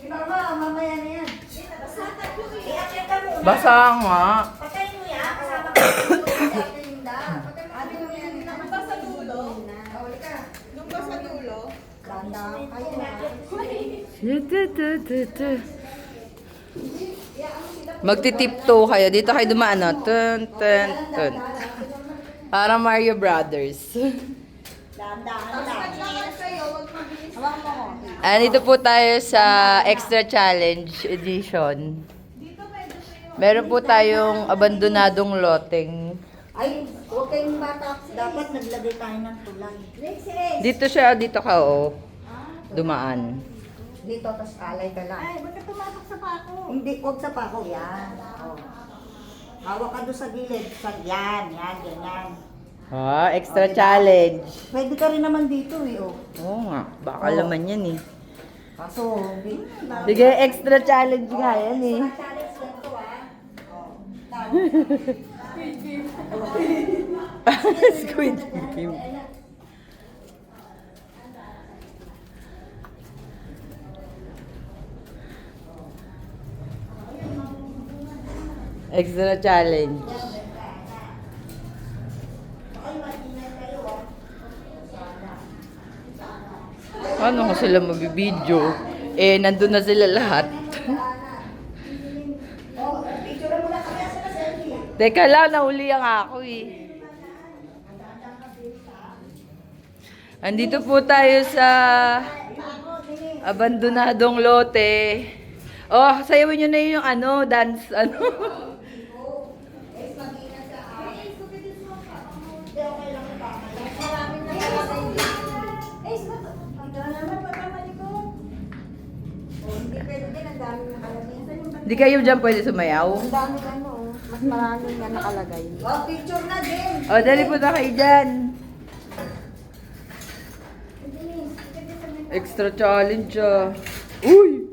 Mama, mamaya na yan. Iakit ka muna. Basa nga. Patayin mo yan. Kasama ka. Nung ba sa dulo? Huli ka. Nung ba sa dulo? Ganda. Kayo na. Magtitiptoe kayo. Dito kayo dumaan, no? Tun, tun, tun. Parang Mario Brothers. Dahan-dahan lang. Naglakad kayo, huwag mabilis. Hawak mo ko. Dito po tayo sa Extra Challenge Edition. Meron po tayong abandonadong loteng. Ay, huwag kayong bata. Dapat naglagay tayo ng tulay. Dito siya, dito ka, oh. Dumaan. Dito, tapos alay ka lang. Ay, bakit tumatak sa pako? Hindi, huwag sa pako. Yan. Oh. Hawak ka doon sa gilid. Yan, ganyan. Extra challenge. Pwede ka rin naman dito eh, oh. Oo nga, baka laman yan eh. Kaso, hindi. Sige, extra challenge nga yan eh. Challenge lang to, ah. Squid Game. Extra challenge. Ano ko sila mabibidyo? Eh, nandun na sila lahat. Oh, picture mo lang kami sa selfie. Teka lang, nahuli ang ako eh. Andito po tayo sa abandonadong lote. Oh, sayawin nyo na yung ano, dance, ano. Hindi pwede din, ang daming nakalagay. Hindi kayo dyan pwede sumayaw. Ang daming ano, mas maraming nga nakalagay. Oh, picture na din. Oh, dali po na kayo dyan. Extra challenge ah. Uy!